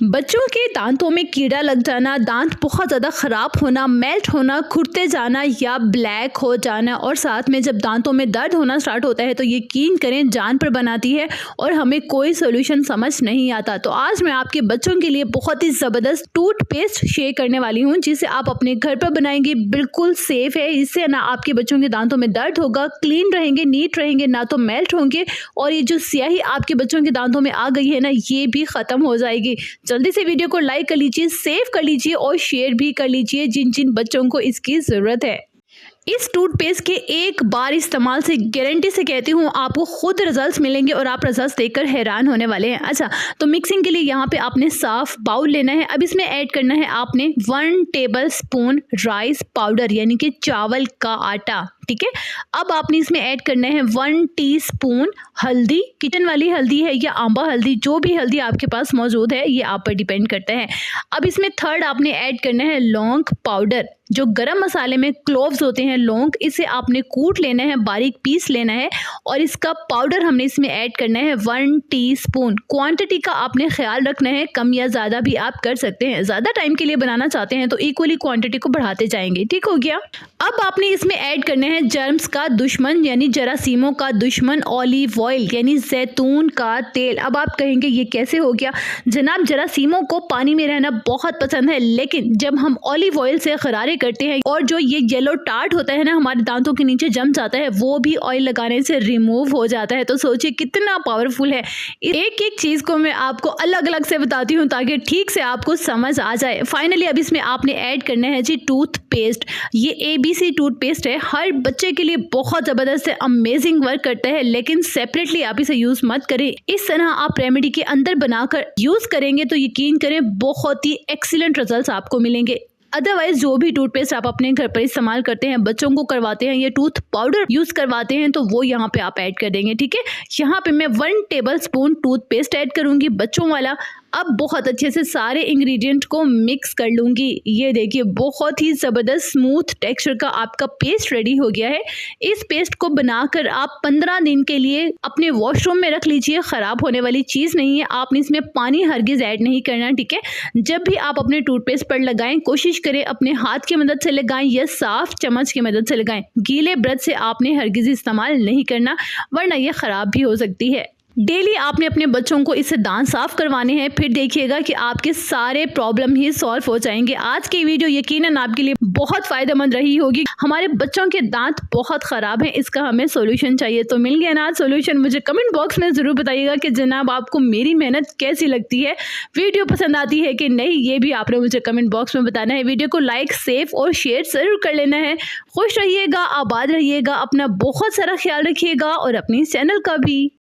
बच्चों के दांतों में कीड़ा लग जाना, दांत बहुत ज़्यादा ख़राब होना, मेल्ट होना, खुरते जाना या ब्लैक हो जाना और साथ में जब दांतों में दर्द होना स्टार्ट होता है तो यकीन करें जान पर बनाती है और हमें कोई सोल्यूशन समझ नहीं आता। तो आज मैं आपके बच्चों के लिए बहुत ही ज़बरदस्त टूथपेस्ट शेयर करने वाली हूँ जिसे आप अपने घर पर बनाएंगे। बिल्कुल सेफ़ है, इससे ना आपके बच्चों के दांतों में दर्द होगा, क्लीन रहेंगे, नीट रहेंगे, ना तो मेल्ट होंगे और ये जो स्याही आपके बच्चों के दांतों में आ गई है ना, ये भी ख़त्म हो जाएगी। जल्दी से वीडियो को लाइक कर लीजिए, सेव कर लीजिए और शेयर भी कर लीजिए जिन जिन बच्चों को इसकी ज़रूरत है। इस टूथपेस्ट के एक बार इस्तेमाल से गारंटी से कहती हूँ आपको खुद रिजल्ट्स मिलेंगे और आप रिजल्ट्स देखकर हैरान होने वाले हैं। अच्छा, तो मिक्सिंग के लिए यहाँ पे आपने साफ बाउल लेना है। अब इसमें ऐड करना है आपने 1 टेबल स्पून राइस पाउडर यानी कि चावल का आटा। ठीक है, अब आपने इसमें ऐड करना है 1 टीस्पून हल्दी, किचन वाली हल्दी है या आंबा हल्दी, जो भी हल्दी आपके पास मौजूद है ये आप पर डिपेंड करता है। अब इसमें थर्ड आपने ऐड करना है लौंग पाउडर, जो गरम मसाले में क्लोव्स होते हैं लौंग, इसे आपने कूट लेना है, बारीक पीस लेना है और इसका पाउडर हमने इसमें ऐड करना है 1 टीस्पून। क्वांटिटी का आपने ख्याल रखना है, कम या ज़्यादा भी आप कर सकते हैं। ज़्यादा टाइम के लिए बनाना चाहते हैं तो इक्वली क्वांटिटी को बढ़ाते जाएंगे। ठीक हो गया। अब आपने इसमें ऐड करना है जर्म्स का दुश्मन यानी जरासीमों का दुश्मन ऑलिव ऑयल यानी जैतून का तेल। अब आप कहेंगे ये कैसे हो गया जनाब, जरासीमों को पानी में रहना बहुत पसंद है, लेकिन जब हम ऑलिव ऑयल से गरारे करते हैं और जो ये येलो टार्ट होता है ना हमारे दांतों के नीचे जम जाता है, वो भी ऑयल लगाने से रिमूव हो जाता है। तो सोचिए कितना पावरफुल है। एक एक चीज को मैं आपको अलग अलग से बताती हूँ ताकि ठीक से आपको समझ आ जाए। फाइनली अब इसमें आपने ऐड करना है जी टूथपेस्ट। ये ABC टूथपेस्ट है, हर बच्चे के लिए बहुत जबरदस्त है, अमेजिंग वर्क करता है, लेकिन सेपरेटली आप इसे यूज मत करें। इस तरह आप रेमेडी के अंदर बनाकर यूज करेंगे तो यकीन करें बहुत ही एक्सीलेंट रिजल्ट्स आपको मिलेंगे। अदरवाइज जो भी टूथपेस्ट आप अपने घर पर इस्तेमाल करते हैं, बच्चों को करवाते हैं, ये टूथ पाउडर यूज करवाते हैं, तो वो यहाँ पे आप ऐड कर देंगे। ठीक है, यहाँ पे मैं 1 टेबल स्पून टूथपेस्ट ऐड करूंगी बच्चों वाला। अब बहुत अच्छे से सारे इंग्रेडिएंट को मिक्स कर लूंगी। ये देखिए बहुत ही ज़बरदस्त स्मूथ टेक्सचर का आपका पेस्ट रेडी हो गया है। इस पेस्ट को बनाकर आप 15 दिन के लिए अपने वॉशरूम में रख लीजिए। ख़राब होने वाली चीज़ नहीं है, आपने इसमें पानी हरगिज़ ऐड नहीं करना। ठीक है, जब भी आप अपने टूथपेस्ट पर लगाएं कोशिश करें अपने हाथ की मदद से लगाएं या साफ चम्मच की मदद से लगाएं। गीले ब्रश से आपने हरगिज़ इस्तेमाल नहीं करना वरना ये ख़राब भी हो सकती है। डेली आपने अपने बच्चों को इससे दांत साफ करवाने हैं, फिर देखिएगा कि आपके सारे प्रॉब्लम ही सॉल्व हो जाएंगे। आज की वीडियो यकीनन आपके लिए बहुत फायदेमंद रही होगी। हमारे बच्चों के दांत बहुत ख़राब हैं, इसका हमें सॉल्यूशन चाहिए। तो मिल गया ना आज सॉल्यूशन? मुझे कमेंट बॉक्स में ज़रूर बताइएगा कि जनाब आपको मेरी मेहनत कैसी लगती है, वीडियो पसंद आती है कि नहीं, ये भी आपने मुझे कमेंट बॉक्स में बताना है। वीडियो को लाइक, सेव और शेयर ज़रूर कर लेना है। खुश रहिएगा, आबाद रहिएगा, अपना बहुत सारा ख्याल रखिएगा और अपने चैनल का भी।